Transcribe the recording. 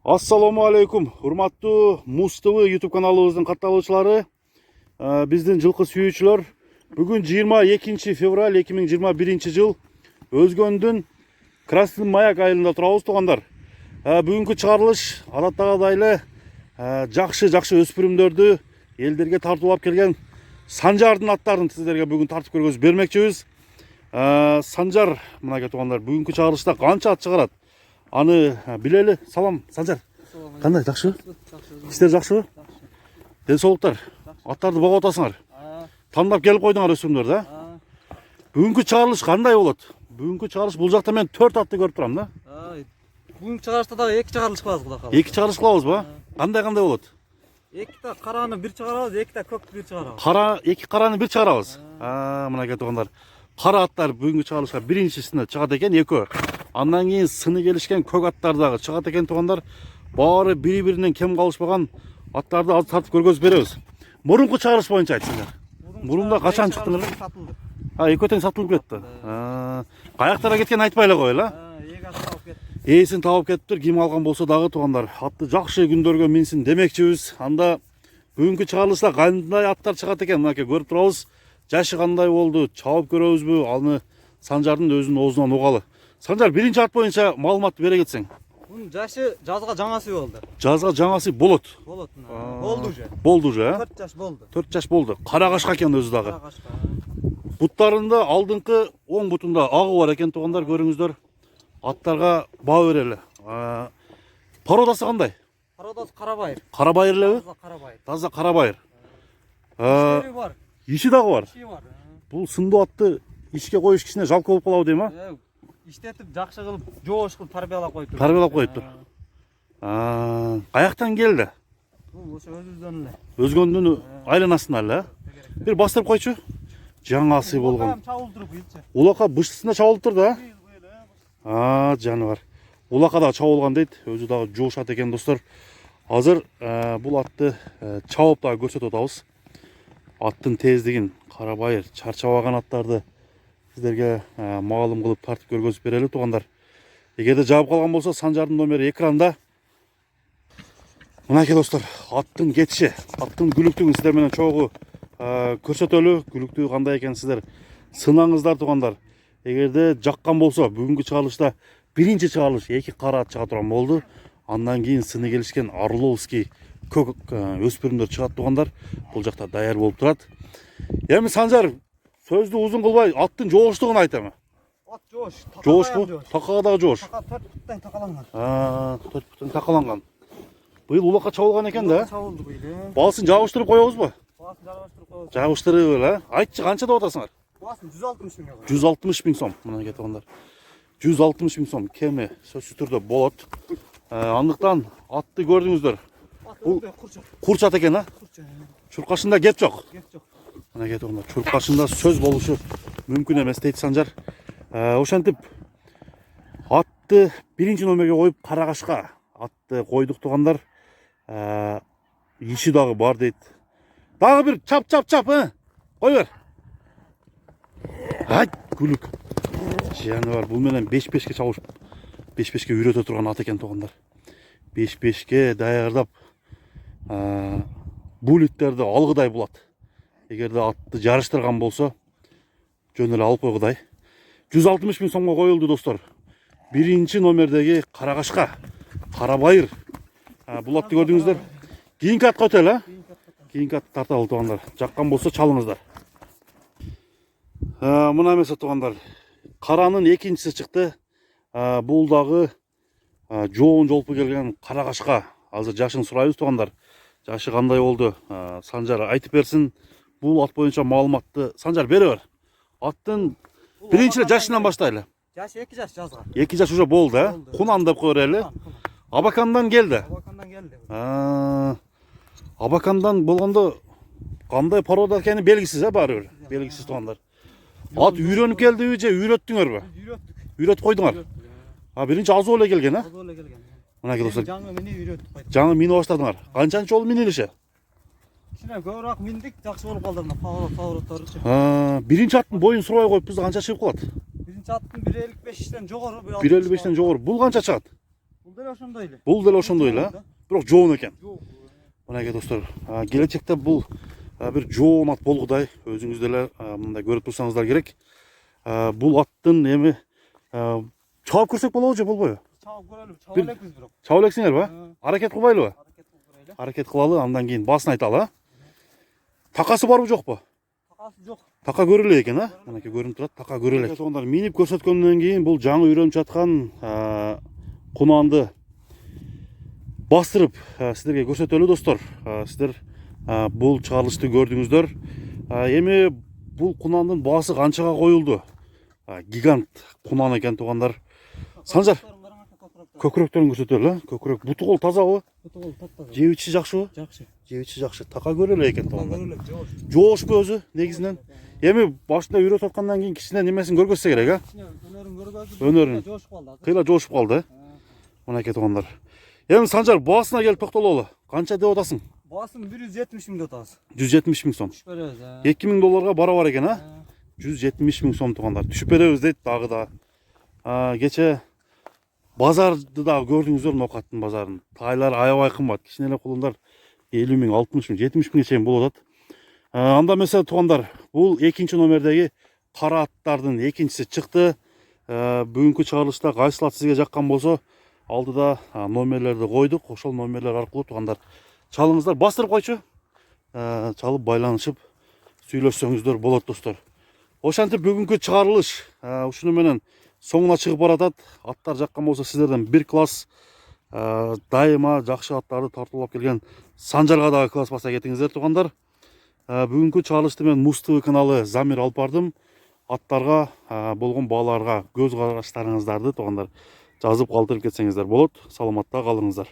Assalamu alaikum. Hurmattуу Muz TV YouTube kanalыбыздын катталуучулары, биздин жылкы сүйүүчүлөр. Бүгүн 22 февраль 2021 жыл Өзгөндүн Красный Маяк айылында турабыз туугандар. Бүгүнкү чыгарылыш адаттагыдай эле жакшы өспүрүмдөрдү элдерге тартуулап келген Санжардын аттарын сиздерге бүгүн тартып көргөзүп бермекчибиз. Санжар мынакей туугандар, бүгүнкү чыгарылышта канча ат чыгарат? Аны билели. Салам Санжар. Кандай, жакшыбы? Иштер жакшыбы? Ден соолуктар. Аттарды багып атасыңар. Тандап келип койдуңар өспүрүмдөр да? Бүгүнкү чыгарылыш кандай болот? Бүгүнкү чыгарылыш бул жакта мен 4 атты көрүп турам да. Бүгүнкү чыгарылышта дагы 2 чыгарылыш кылабыз, Кудай кааласа. 2 чыгарылыш кылабызбы? Кандай болот? 2 караны 1 чыгарабыз, 2 көктү 1 чыгарабыз. 2 караны 1 чыгарабыз. Мынакей туугандар. Кара аттар бүгүнкү чыгарылышка биринчисине чыгат экен, 2. Андан кийин сыны келишкен көк аттар дагы чыгат экен туугандар. Баары бири-биринен кем калышпаган аттарды азыр тартып көргөзүп беребиз. Мурунку чыгарылыш боюнча айтсаңдар. Мурунда качан чыктыңар? Экөө тең сатылып кетти. Каяктарга кеткен айтпай эле коелу, Ээсин таап кетиптир, ким алган болсо дагы туугандар. Атты жакшы күндөргө минсин демекчибиз. Анда бүгүнкү чыгарылышта кандай аттар чыгат экен, мынакей көрүп турабыз. Жашы кандай болду, чабып көрөбүзбү? Аны Санжардын өзүнүн оозунан угалы. Санжар, биринчи ат боюнча маалыматты бере кетсең. Бунун жашы жазга жаңасы болду. Жазга жаңасы болот. Болду уже. Болду уже, 4 жаш болду. 4 жаш болду. Кара кашка экен өзү дагы. Буттарында алдыңкы оң бутунда агы бар экен туугандар, көрүңүздөр. Аттарга баа берели. Породасы кандай? Породасы карабайыр. Карабайыр элеби? Карабайыр. Таза карабайыр. Иштери бар. Иши дагы бар. Иши бар. Бул сындуу атты ишке коюш кичине жалко болуп калабы дейм, Иштетип жакшы кылып, жоош кылып тарбиялап коюптур. Тарбиялап коюптур. Каяктан келди? Бул ошо өзүбүздөн эле. Өзгөндүн айланасынан эле. Бир бастырып койчу. Жаңасы болгон. Чабылдырып ийчи. Улака быштысына чабылыптыр да. Жаныбар. Улака да чабылган дейт. Өзү дагы жоошат экен достор. Азыр бул атты чабып дагы көрсөтүп атабыз. Аттын тездигин, карабайыр, чарчабаган аттарды сиздерге маалым кылып тартып көргөзүп берели туугандар. Эгерде жаап калган болсо, Санжардын номери экранда. Мынакей достор, аттын кетиши, аттын күлүктүгүн сиздер менен чогуу көрсөтөлү. Күлүктүгү кандай экен сиздер сынаңыздар туугандар. Эгерде жаккан болсо, бүгүнкү чыгарылышта биринчи чыгарылыш 2 кара ат чыга турган болду. Андан кийин сыны келишкен Орловский көк өспүрүмдөр чыгат туугандар. Бул жакта даяр болуп турат. Эми Санжар, сөздү узун кылбай, аттын жооштугун айт эми. Ат жоош. Жоошпу? Такага дагы жоош. 4 буттан такаланган. 4 буттан такаланган. Быйыл улакка чабылган экен да? Чабылды быйыл. Баасын жабыштырып коебузбу? Баасын жабыштырып коебуз. Жабыштырып эле. Айтчы, канча деп атасыңар? Баасын 160 миңге. 160 миң сом. Мына кетип 160 миң сом кеми сөзсүз түрдө болот. Андыктан атты көрдүңүздөр. Бул курчат экен, Чуркашында кеп жок. Кеп жок. Мына кетип чуркашында сөз болушу мүмкүн эмес дейт Санжар. Ошентип атты биринчи номерге коюп Каракашка атты койдук туугандар. Иши дагы бар дейт. Дагы бир чап, кой бер. Күлүк. Жаныбар, бул менен 5-5ке чабыш, 5-5ке үйрөтө турган ат экен туугандар. 5-5ке даярдап бул иттерди алгыдай булат. Эгерде атты жарыштырган болсо, жөн эле алып койгудай. 160 миң сомго коюлду достор. Биринчи номердеги Каракашка, карабайыр. Бул атты көрдүңүздөр. Кийинки атка өтөлү, Кийинки атты тарталы туугандар. Жаккан болсо чалыңыздар. Мына эмес туугандар. Каранын экинчиси чыкты. Бул дагы жоон жолпу келген Каракашка. Азыр жашын сурайбыз туугандар. Жашы кандай болду? Санжар айтып берсин. Бул ат боюнча маалыматты Санжар бере бер. Аттын биринчи жашынан баштайлы. Жашы 2 жаш жазга. 2 жаш уже болду, Кунан деп койрели. Абакандан келди. Абакандан келди. Абакандан болгондо кандай порода экени белгисиз, баары бир. Белгисиз туугандар. Ат үйрөнүп келдиби же үйрөттүңөрбү? Үйрөттүк. Үйрөтүп койдуңар. Биринчи азуу эле келген, Азуу эле келген. Мына достор. Жаңы мини үйрөттүк койдук. Жаңы мини баштадыңар. Канчанчы жолу минилиши? Кичине көбүрөөк миндик, жакшы болуп калды мына поворотторучу. Биринчи аттын боюн сурабай коюпбуз, канча чыгып калат? Биринчи аттын 1.55-тен жогору. 1.55-тен жогору. Бул канча чыгат? Бул деле ошондой эле. Бул деле ошондой эле, бирок жоон экен. Жок. Мынакей достор, келечекте бул бир жоон ат болгудай, өзүңүз деле мындай көрүп турсаңыздар керек. Бул аттын эми чаап көрсөк болобу же болбойбу? Чаап көрөлү, чаап элекпиз бирок. Чаап элексиңерби? Аракет кылбайлыбы? Аракет кылып көрөлү. Аракет кылалы, андан кийин баасын айталы. Такасы барбы жокпу? Такасы жок. Така көрөлү экен, мынакей көрүнүп турат, така көрөлү. Сондар минип көрсөткөндөн кийин бул жаңы үйрөнүп жаткан кунанды бастырып сиздерге көрсөтөлү достор. Сиздер бул чыгарылышты көрдүңүздөр. Эми бул кунандын баасы канчага коюлду? Гигант кунан экен туугандар. Санжар, көкүрөктөрүн көрсөтөлү. Көкүрөк буту кол тазабы? Буту кол таптаза. Жеп ичи жакшыбы? Жакшы. Жеп ичи жакшы. Така көрөлү экен туугандар. Көрөлү, жок. Жоошпу өзү негизинен? Эми башында үйрөтүп аткандан кийин кичине немесин көргөзсө керек, Өнөрүн көргөзүп. Өнөрүн. Жошуп калды. Кыйла жоошуп калды. Мынакей туугандар. Эми Санжар, баасына келип токтололу. Канча деп атасың? Баасын 170 миң деп атабыз. 170 миң сом. Түшүп беребиз. 2000 долларга барабар экен, 170 миң сом туугандар. Түшүп беребиз дейт дагы да. Кече базарды да көрдүңүздөр, Нокаттын базарын. Тайлар аябай кымбат. Кичинеле кулундар 50 миң, 60 миң, 70 миңге чейин болуп атат. Анда mesela туугандар, бул экинчи номердеги кара аттардын экинчиси чыкты. Бүгүнкү чыгарылышта кайсыл ат сизге жаккан болсо, алдыда номерлерди койдук. Ошол номерлер аркылуу туугандар чалыңыздар, бастырып койчу. Чалып байланышып сүйлөшсөңүздөр болот достор. Ошентип бүгүнкү чыгарылыш ушуну менен соңуна чыгып баратат. Аттар жаккан болсо сиздерден бир класс дайыма жакшы аттарды тартуулап келген Санжарга дагы класс баса кетиңиздер туугандар. Бүгүнкү чыгарылышты мен Муз ТВ каналы Замир алып бардым. Аттарга болгон бааларга көз караштарыңыздарды туугандар жазып калтырып кетсеңиздер болот. Саламатта калыңыздар.